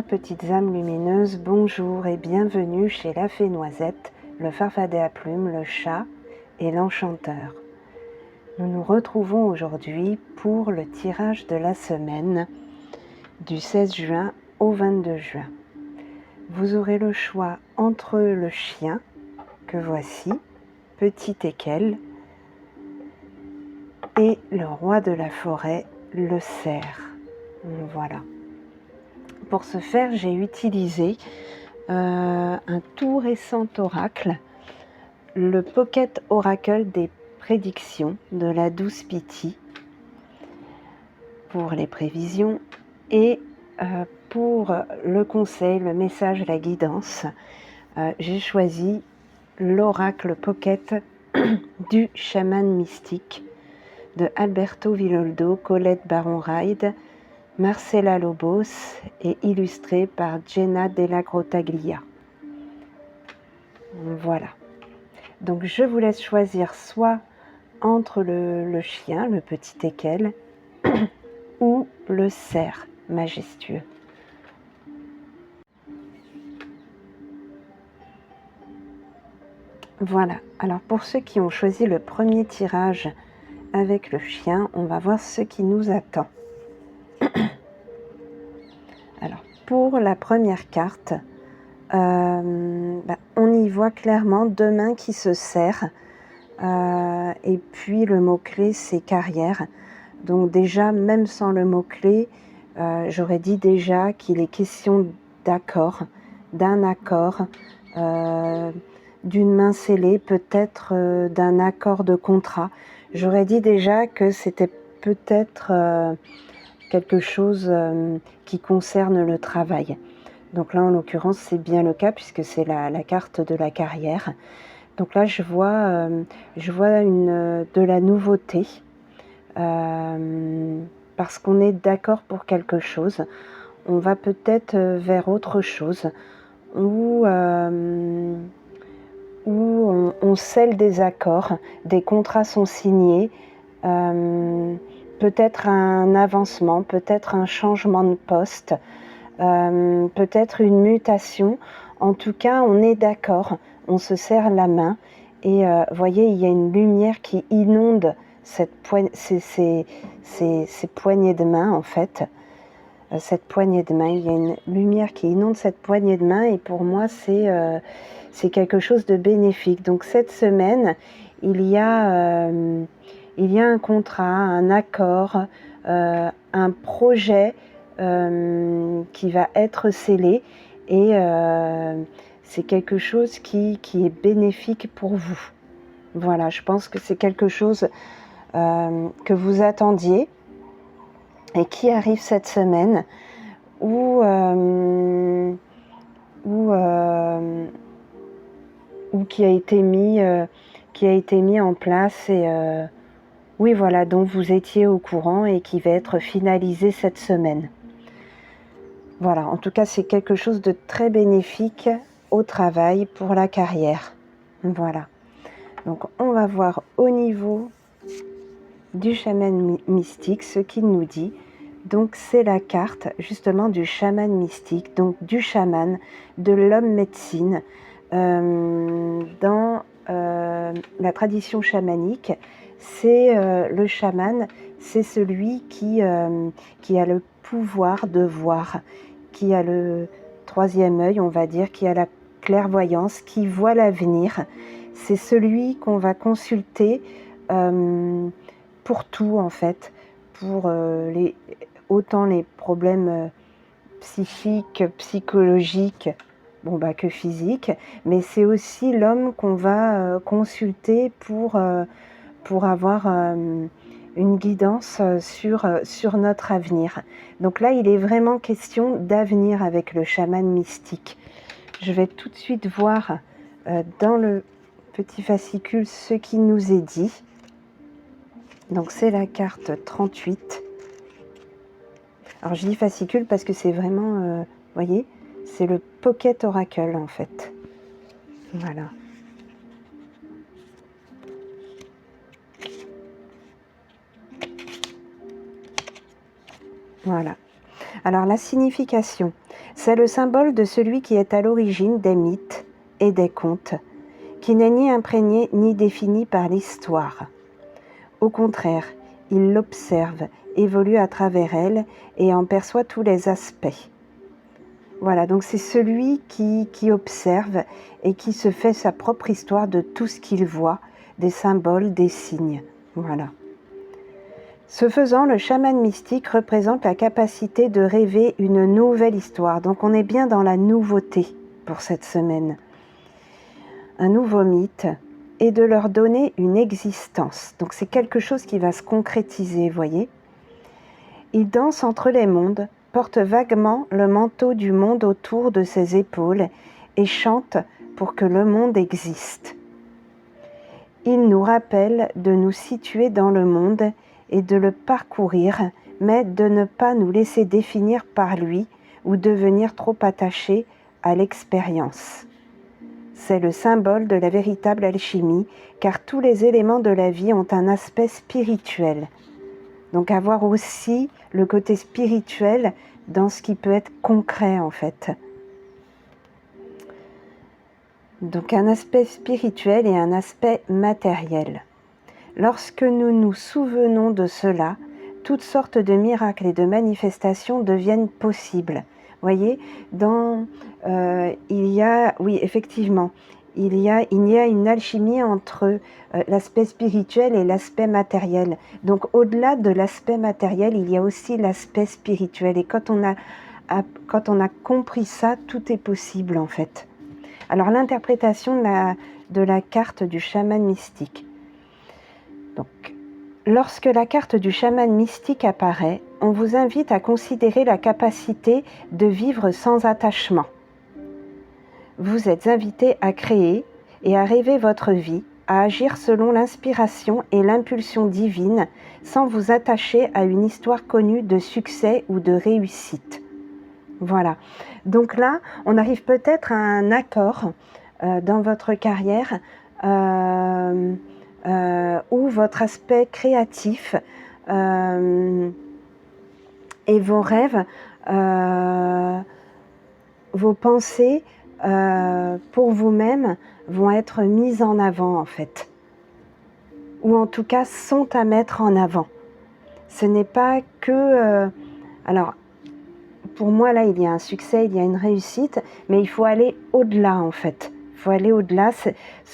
petites âmes lumineuses, bonjour et bienvenue chez la Fée Noisette, le farfadet à plumes, le chat et l'enchanteur. Nous nous retrouvons aujourd'hui pour le tirage de la semaine du 16 juin au 22 juin. Vous aurez le choix entre le chien, que voici, petit teckel, et le roi de la forêt, le cerf. Voilà. Pour ce faire, j'ai utilisé un tout récent oracle, le Pocket Oracle des prédictions de la douce Pity pour les prévisions et pour le conseil, le message, la guidance, j'ai choisi l'oracle Pocket du chaman mystique de Alberto Villoldo, Colette Baron-Ride, Marcela Lobos et illustré par Jenna Della Grottaglia. Voilà. Donc je vous laisse choisir soit entre le chien, le petit teckel, ou le cerf majestueux. Voilà. Alors pour ceux qui ont choisi le premier tirage avec le chien, on va voir ce qui nous attend. Alors pour la première carte, on y voit clairement deux mains qui se serrent, et puis le mot-clé c'est carrière. Donc déjà, même sans le mot-clé, j'aurais dit déjà qu'il est question d'accord, d'un accord, d'une main scellée, peut-être d'un accord de contrat. J'aurais dit déjà que c'était peut-être quelque chose qui concerne le travail. Donc là, en l'occurrence, c'est bien le cas puisque c'est la carte de la carrière. Donc là, je vois de la nouveauté, parce qu'on est d'accord pour quelque chose. On va peut-être vers autre chose, où on scelle des accords, des contrats sont signés, peut-être un avancement, peut-être un changement de poste, peut-être une mutation. En tout cas, on est d'accord, on se serre la main et voyez, il y a une lumière qui inonde ces poignées de main en fait. Cette poignée de main, il y a une lumière qui inonde cette poignée de main et pour moi c'est quelque chose de bénéfique. Donc cette semaine, il y a un contrat, un accord, un projet qui va être scellé et c'est quelque chose qui est bénéfique pour vous. Voilà, je pense que c'est quelque chose que vous attendiez et qui arrive cette semaine ou qui a été mis en place et oui voilà, dont vous étiez au courant et qui va être finalisé cette semaine. Voilà, en tout cas c'est quelque chose de très bénéfique au travail, pour la carrière. Voilà, donc on va voir au niveau du chaman mystique ce qu'il nous dit. Donc c'est la carte justement du chaman mystique, donc du chaman, de l'homme médecine. Dans la tradition chamanique, c'est le chaman, c'est celui qui a le pouvoir de voir, qui a le troisième œil, on va dire, qui a la clairvoyance, qui voit l'avenir. C'est celui qu'on va consulter pour tout en fait, pour autant les problèmes psychiques, psychologiques, que physiques, mais c'est aussi l'homme qu'on va consulter pour avoir une guidance sur notre avenir. Donc là, il est vraiment question d'avenir avec le chaman mystique. Je vais tout de suite voir dans le petit fascicule ce qui nous est dit. Donc c'est la carte 38. Alors je dis fascicule parce que c'est vraiment, voyez, c'est le Pocket Oracle en fait. Voilà. Voilà. Alors la signification. C'est le symbole de celui qui est à l'origine des mythes et des contes, qui n'est ni imprégné ni défini par l'histoire. Au contraire, il l'observe, évolue à travers elle et en perçoit tous les aspects. Voilà, donc c'est celui qui observe et qui se fait sa propre histoire de tout ce qu'il voit, des symboles, des signes. Voilà. Ce faisant, le chaman mystique représente la capacité de rêver une nouvelle histoire. Donc on est bien dans la nouveauté pour cette semaine. Un nouveau mythe et de leur donner une existence. Donc c'est quelque chose qui va se concrétiser, voyez. Il danse entre les mondes, porte vaguement le manteau du monde autour de ses épaules et chante pour que le monde existe. Il nous rappelle de nous situer dans le monde et de le parcourir, mais de ne pas nous laisser définir par lui ou devenir trop attachés à l'expérience. C'est le symbole de la véritable alchimie, car tous les éléments de la vie ont un aspect spirituel. Donc avoir aussi le côté spirituel dans ce qui peut être concret en fait. Donc un aspect spirituel et un aspect matériel. Lorsque nous nous souvenons de cela, toutes sortes de miracles et de manifestations deviennent possibles. Voyez, oui, effectivement, il y a une alchimie entre l'aspect spirituel et l'aspect matériel. Donc au-delà de l'aspect matériel, il y a aussi l'aspect spirituel. Et quand on a compris ça, tout est possible en fait. Alors l'interprétation de la carte du chaman mystique. Donc, lorsque la carte du chaman mystique apparaît, on vous invite à considérer la capacité de vivre sans attachement. Vous êtes invité à créer et à rêver votre vie, à agir selon l'inspiration et l'impulsion divine, sans vous attacher à une histoire connue de succès ou de réussite. Voilà. Donc là, on arrive peut-être à un accord dans votre carrière où votre aspect créatif et vos rêves, vos pensées pour vous-même vont être mises en avant en fait. Ou en tout cas sont à mettre en avant. Ce n'est pas que... alors, pour moi là, il y a un succès, il y a une réussite, mais il faut aller au-delà en fait. Il faut aller au-delà. Ce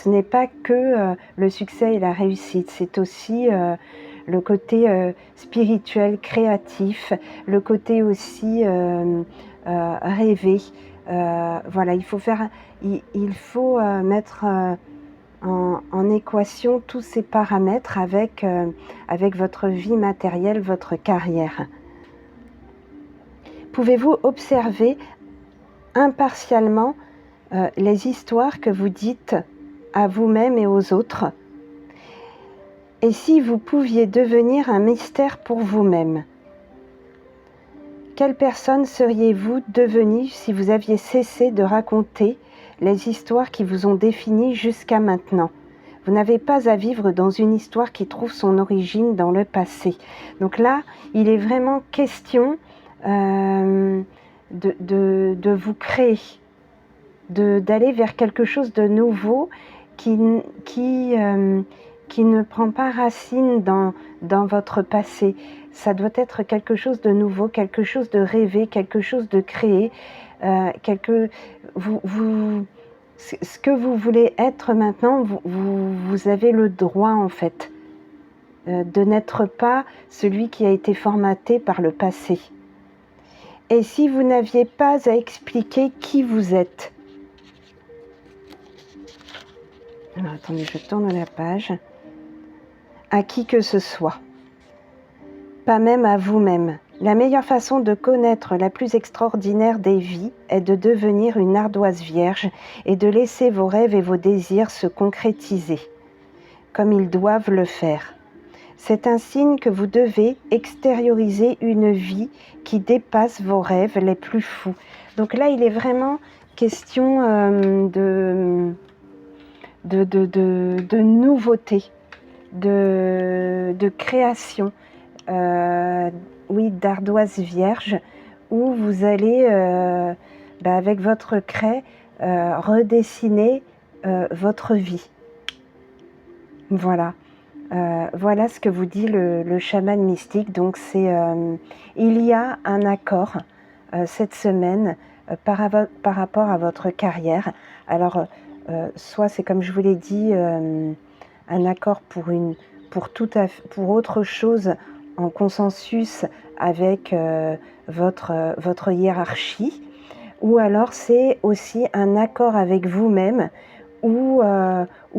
n'est pas que le succès et la réussite, c'est aussi le côté spirituel, créatif, le côté aussi rêver. Voilà, il faut mettre en équation tous ces paramètres avec votre vie matérielle, votre carrière. Pouvez-vous observer impartialement les histoires que vous dites à vous-même et aux autres? Et si vous pouviez devenir un mystère pour vous-même, quelle personne seriez-vous devenu si vous aviez cessé de raconter les histoires qui vous ont défini jusqu'à maintenant? Vous n'avez pas à vivre dans une histoire qui trouve son origine dans le passé. Donc là, il est vraiment question de vous créer, d'aller vers quelque chose de nouveau qui ne prend pas racine dans votre passé. Ça doit être quelque chose de nouveau, quelque chose de rêvé, quelque chose de créé, ce que vous voulez être maintenant, vous avez le droit en fait de n'être pas celui qui a été formaté par le passé. Et si vous n'aviez pas à expliquer qui vous êtes? Alors attendez, je tourne la page. À qui que ce soit. Pas même à vous-même. La meilleure façon de connaître la plus extraordinaire des vies est de devenir une ardoise vierge et de laisser vos rêves et vos désirs se concrétiser, comme ils doivent le faire. C'est un signe que vous devez extérioriser une vie qui dépasse vos rêves les plus fous. Donc là, il est vraiment question de nouveauté, de création, oui, d'ardoise vierge, où vous allez avec votre craie, redessiner votre vie. Voilà. Voilà ce que vous dit le chaman mystique. Donc il y a un accord cette semaine par rapport à votre carrière. Alors, soit c'est comme je vous l'ai dit, un accord pour autre chose en consensus avec votre hiérarchie, ou alors c'est aussi un accord avec vous-même où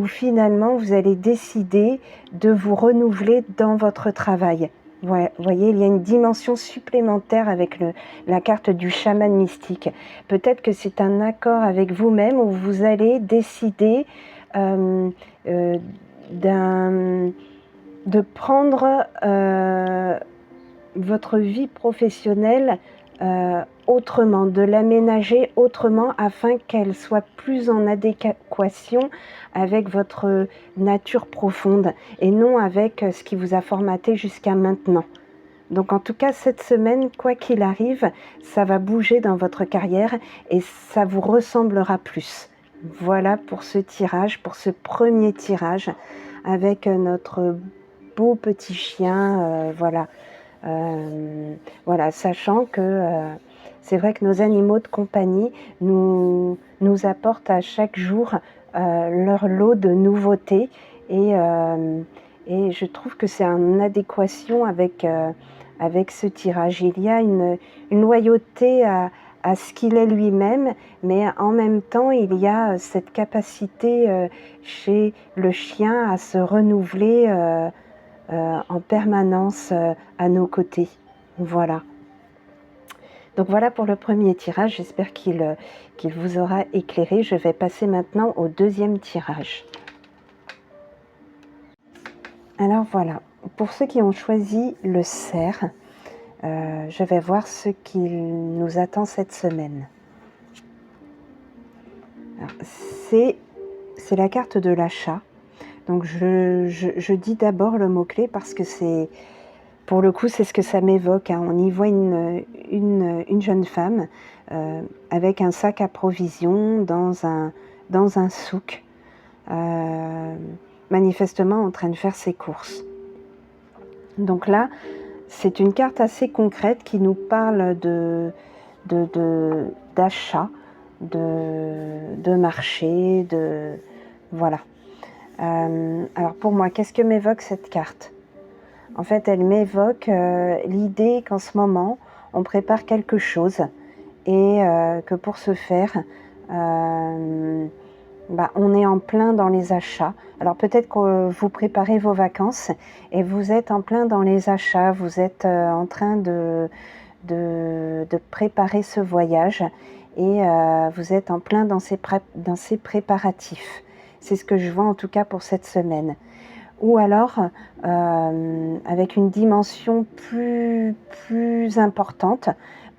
finalement vous allez décider de vous renouveler dans votre travail. Ouais, vous voyez, il y a une dimension supplémentaire avec la carte du chaman mystique. Peut-être que c'est un accord avec vous-même où vous allez décider de prendre votre vie professionnelle autrement, de l'aménager autrement afin qu'elle soit plus en adéquation avec votre nature profonde et non avec ce qui vous a formaté jusqu'à maintenant. Donc en tout cas, cette semaine, quoi qu'il arrive, ça va bouger dans votre carrière et ça vous ressemblera plus. Voilà pour ce tirage, pour ce premier tirage avec notre beau petit chien, voilà. Voilà, sachant que c'est vrai que nos animaux de compagnie nous apportent à chaque jour leur lot de nouveautés et je trouve que c'est en adéquation avec ce tirage. Il y a une loyauté à ce qu'il est lui-même, mais en même temps, il y a cette capacité chez le chien à se renouveler en permanence à nos côtés. Voilà. Donc voilà pour le premier tirage, j'espère qu'il vous aura éclairé. Je vais passer maintenant au deuxième tirage. Alors voilà, pour ceux qui ont choisi le cerf, je vais voir ce qui nous attend cette semaine. C'est la carte de l'achat. Donc je dis d'abord le mot-clé parce que pour le coup, c'est ce que ça m'évoque. Hein. On y voit une jeune femme avec un sac à provisions dans un souk, manifestement en train de faire ses courses. Donc là, c'est une carte assez concrète qui nous parle d'achat, de marché, voilà. Alors pour moi, qu'est-ce que m'évoque cette carte ? En fait, elle m'évoque l'idée qu'en ce moment, on prépare quelque chose et que pour ce faire, on est en plein dans les achats. Alors peut-être que vous préparez vos vacances et vous êtes en plein dans les achats, vous êtes en train de préparer ce voyage et vous êtes en plein dans ces préparatifs. C'est ce que je vois en tout cas pour cette semaine. Ou alors, avec une dimension plus importante,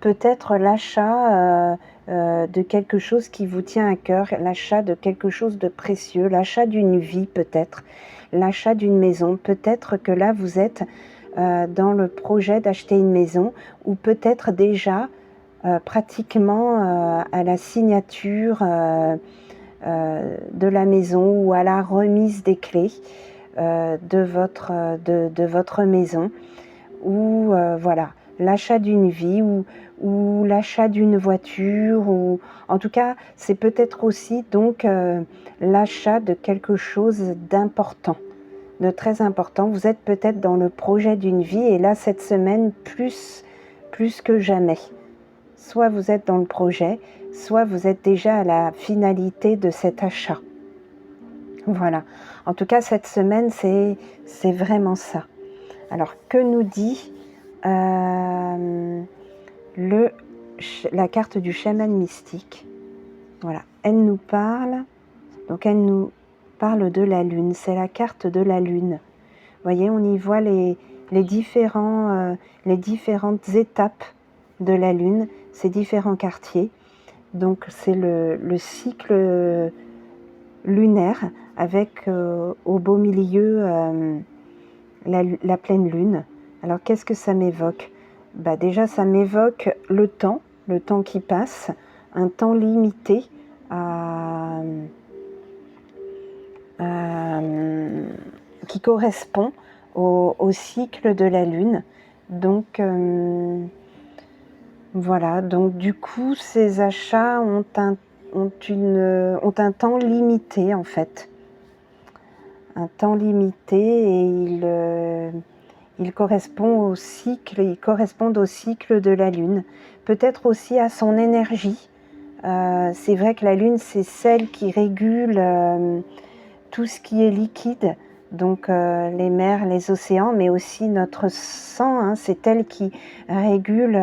peut-être l'achat de quelque chose qui vous tient à cœur, l'achat de quelque chose de précieux, l'achat d'une vie peut-être, l'achat d'une maison. Peut-être que là, vous êtes dans le projet d'acheter une maison ou peut-être déjà pratiquement à la signature de la maison ou à la remise des clés de votre maison, ou voilà, l'achat d'une vie ou l'achat d'une voiture, ou en tout cas c'est peut-être aussi donc l'achat de quelque chose d'important, de très important. Vous êtes peut-être dans le projet d'une vie et là cette semaine plus que jamais, soit vous êtes dans le projet, soit vous êtes déjà à la finalité de cet achat. Voilà. En tout cas, cette semaine, c'est vraiment ça. Alors, que nous dit la carte du chaman mystique? Voilà. Elle nous parle, donc elle nous parle de la lune. C'est la carte de la lune. Vous voyez, on y voit les différentes étapes de la lune, ces différents quartiers. Donc, c'est le cycle lunaire avec au beau milieu la pleine lune. Alors qu'est-ce que ça m'évoque ? Déjà ça m'évoque le temps qui passe, un temps limité qui correspond au cycle de la Lune. Donc voilà, donc du coup ces achats ont un temps limité en fait. Un temps limité et ils correspondent au cycle de la Lune. Peut-être aussi à son énergie. C'est vrai que la Lune, c'est celle qui régule tout ce qui est liquide, donc les mers, les océans, mais aussi notre sang, hein, c'est elle qui régule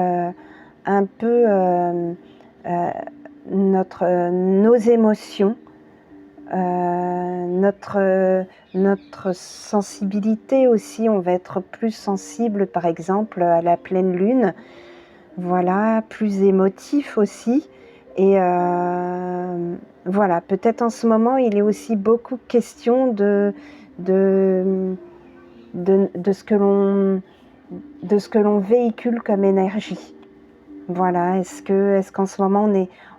un peu nos émotions, notre sensibilité aussi. On va être plus sensible, par exemple, à la pleine lune, voilà, plus émotif aussi. Et voilà, peut-être en ce moment, il est aussi beaucoup question de ce que l'on véhicule comme énergie. Voilà, est-ce qu'en ce moment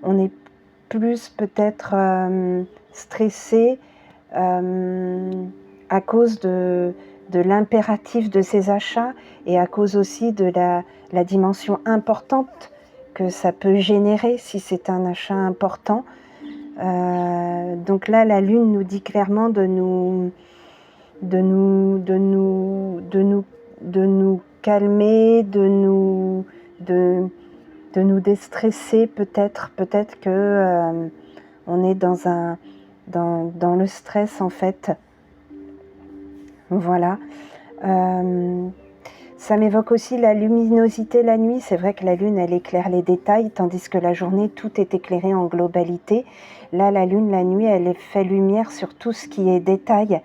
on est plus peut-être stressé à cause de l'impératif de ces achats et à cause aussi de la dimension importante que ça peut générer si c'est un achat important. Donc là, la Lune nous dit clairement de nous calmer, de nous déstresser peut-être que on est dans le stress en fait. Voilà. Ça m'évoque aussi la luminosité la nuit. C'est vrai que la Lune, elle éclaire les détails, tandis que la journée, tout est éclairé en globalité. Là, la Lune, la nuit, elle fait lumière sur tout ce qui est détail.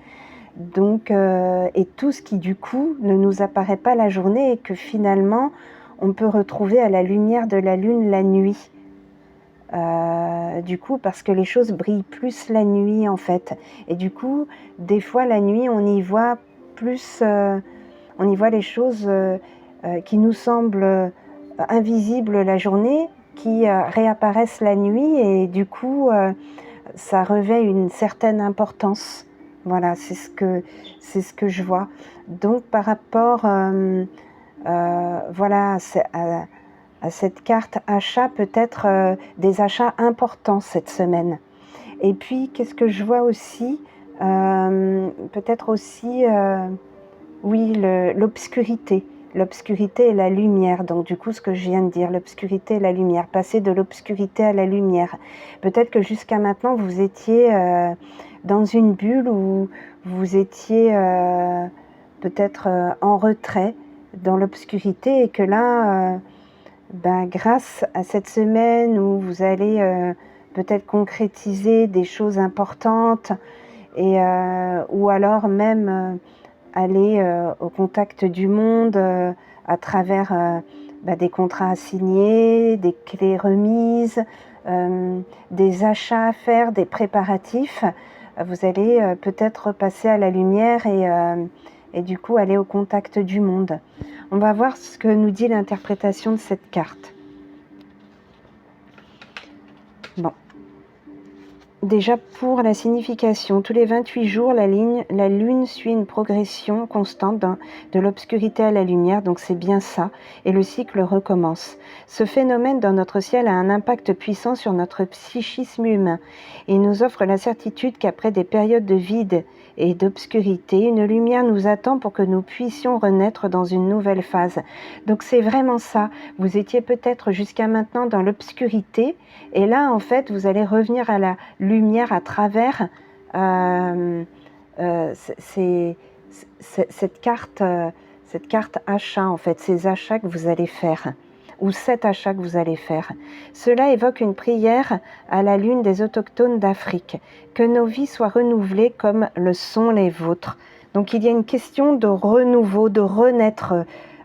Donc, et tout ce qui, du coup, ne nous apparaît pas la journée et que finalement, on peut retrouver à la lumière de la Lune la nuit. Du coup, parce que les choses brillent plus la nuit, en fait. Et du coup, des fois, la nuit, on y voit plus... on y voit les choses qui nous semblent invisibles la journée, qui réapparaissent la nuit et du coup, ça revêt une certaine importance. Voilà, c'est ce que je vois. Donc, par rapport voilà, à cette carte achat, peut-être des achats importants cette semaine. Et puis, qu'est-ce que je vois aussi peut-être aussi... oui, l'obscurité. L'obscurité et la lumière. Donc du coup, ce que je viens de dire, l'obscurité et la lumière. Passer de l'obscurité à la lumière. Peut-être que jusqu'à maintenant, vous étiez dans une bulle où vous étiez peut-être en retrait dans l'obscurité et que là, grâce à cette semaine où vous allez peut-être concrétiser des choses importantes et ou alors même... aller au contact du monde à travers des contrats à signer, des clés remises, des achats à faire, des préparatifs. Vous allez peut-être passer à la lumière et du coup aller au contact du monde. On va voir ce que nous dit l'interprétation de cette carte. Bon. Déjà pour la signification, tous les 28 jours, la Lune suit une progression constante de l'obscurité à la lumière, donc c'est bien ça, et le cycle recommence. Ce phénomène dans notre ciel a un impact puissant sur notre psychisme humain. Il nous offre la certitude qu'après des périodes de vide et d'obscurité, une lumière nous attend pour que nous puissions renaître dans une nouvelle phase. Donc c'est vraiment ça, vous étiez peut-être jusqu'à maintenant dans l'obscurité, et là en fait vous allez revenir à la lumière à travers cette carte achat en fait, ces achats que vous allez faire ou cet achat que vous allez faire. Cela évoque une prière à la lune des autochtones d'Afrique, que nos vies soient renouvelées comme le sont les vôtres. Donc il y a une question de renouveau, de renaître,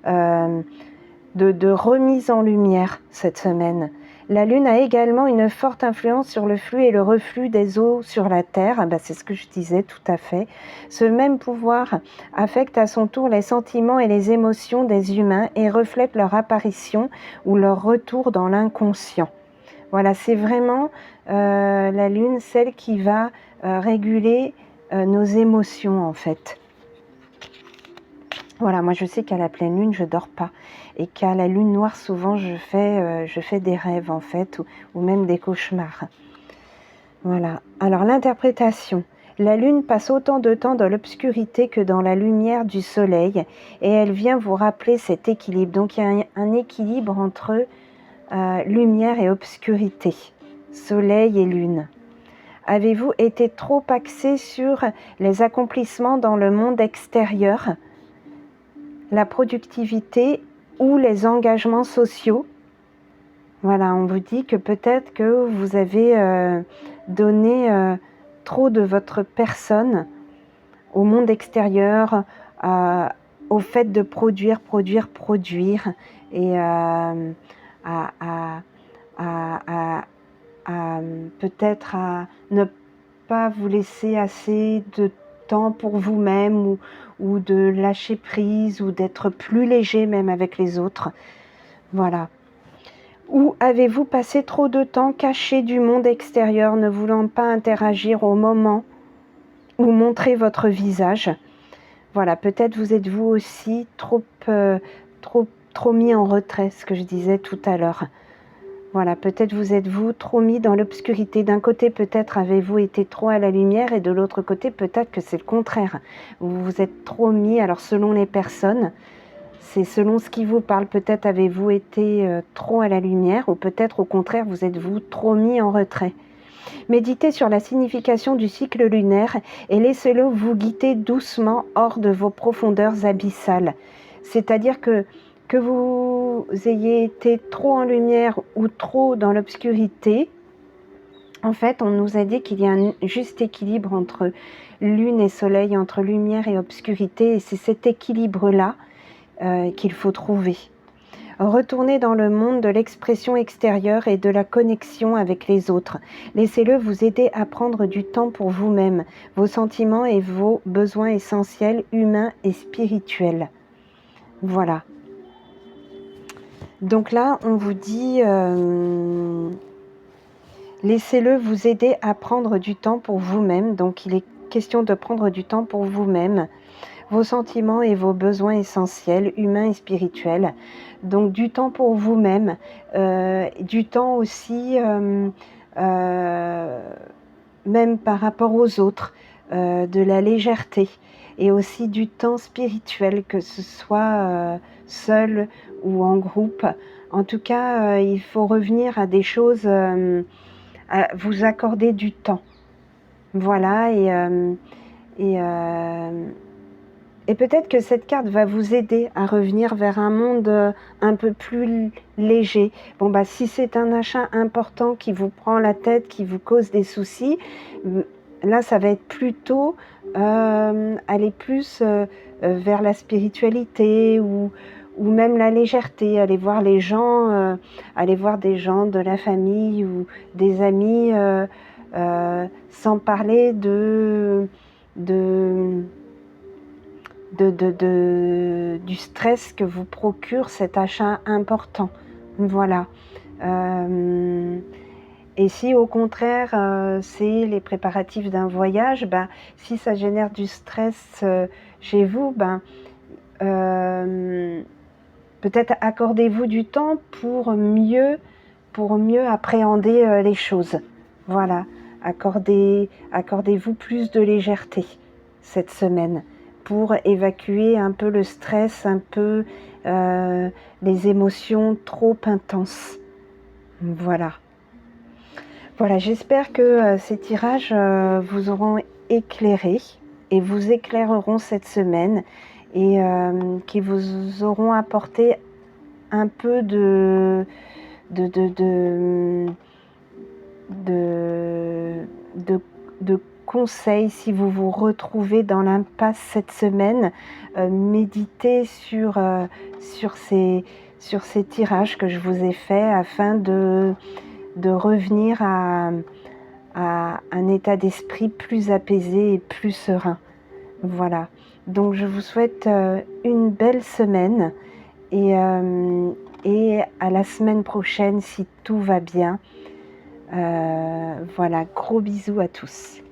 de remise en lumière cette semaine. La Lune a également une forte influence sur le flux et le reflux des eaux sur la Terre. C'est ce que je disais, tout à fait. Ce même pouvoir affecte à son tour les sentiments et les émotions des humains et reflète leur apparition ou leur retour dans l'inconscient. Voilà, c'est vraiment la lune, celle qui va réguler nos émotions en fait. Voilà, moi je sais qu'à la pleine lune, je dors pas. Et qu'à la lune noire, souvent, je fais des rêves, en fait, ou même des cauchemars. Voilà. Alors, l'interprétation. La lune passe autant de temps dans l'obscurité que dans la lumière du soleil. Et elle vient vous rappeler cet équilibre. Donc, il y a un équilibre entre lumière et obscurité. Soleil et lune. Avez-vous été trop axé sur les accomplissements dans le monde extérieur, la productivité ou les engagements sociaux? Voilà, on vous dit que peut-être que vous avez donné trop de votre personne au monde extérieur, au fait de produire, et peut-être à ne pas vous laisser assez de temps pour vous-même, ou de lâcher prise, ou d'être plus léger même avec les autres. Voilà. Ou avez-vous passé trop de temps caché du monde extérieur, ne voulant pas interagir au moment ou montrer votre visage? Voilà, peut-être vous êtes-vous aussi trop mis en retrait, ce que je disais tout à l'heure. Voilà, peut-être vous êtes-vous trop mis dans l'obscurité. D'un côté, peut-être avez-vous été trop à la lumière, et de l'autre côté, peut-être que c'est le contraire. Vous vous êtes trop mis, alors selon les personnes, c'est selon ce qui vous parle. Peut-être avez-vous été trop à la lumière, ou peut-être au contraire, vous êtes-vous trop mis en retrait. Méditez sur la signification du cycle lunaire et laissez-le vous guider doucement hors de vos profondeurs abyssales. C'est-à-dire que vous ayez été trop en lumière ou trop dans l'obscurité, en fait, on nous a dit qu'il y a un juste équilibre entre lune et soleil, entre lumière et obscurité, et c'est cet équilibre-là qu'il faut trouver. Retournez dans le monde de l'expression extérieure et de la connexion avec les autres. Laissez-le vous aider à prendre du temps pour vous-même, vos sentiments et vos besoins essentiels, humains et spirituels. Voilà. Donc là, on vous dit, laissez-le vous aider à prendre du temps pour vous-même. Donc il est question de prendre du temps pour vous-même, vos sentiments et vos besoins essentiels, humains et spirituels. Donc du temps pour vous-même, du temps aussi, même par rapport aux autres, de la légèreté, et aussi du temps spirituel, que ce soit seul ou en groupe. En tout cas, il faut revenir à des choses, à vous accorder du temps. Voilà, et peut-être que cette carte va vous aider à revenir vers un monde un peu plus léger. Bon, bah, si c'est un achat important qui vous prend la tête, qui vous cause des soucis, là, ça va être plutôt aller plus vers la spiritualité, ou même la légèreté, aller voir les gens, aller voir des gens de la famille ou des amis, sans parler du stress que vous procure cet achat important. Voilà. Et si au contraire c'est les préparatifs d'un voyage, ben, si ça génère du stress chez vous, ben, peut-être accordez-vous du temps pour mieux appréhender les choses. Voilà. Accordez-vous plus de légèreté cette semaine, pour évacuer un peu le stress, un peu les émotions trop intenses. Voilà. Voilà, j'espère que ces tirages vous auront éclairé et vous éclaireront cette semaine, et qui vous auront apporté un peu de conseils si vous vous retrouvez dans l'impasse cette semaine. Méditez sur ces tirages que je vous ai faits, afin de revenir à un état d'esprit plus apaisé et plus serein. Voilà. Donc je vous souhaite une belle semaine, et à la semaine prochaine si tout va bien. Voilà, gros bisous à tous.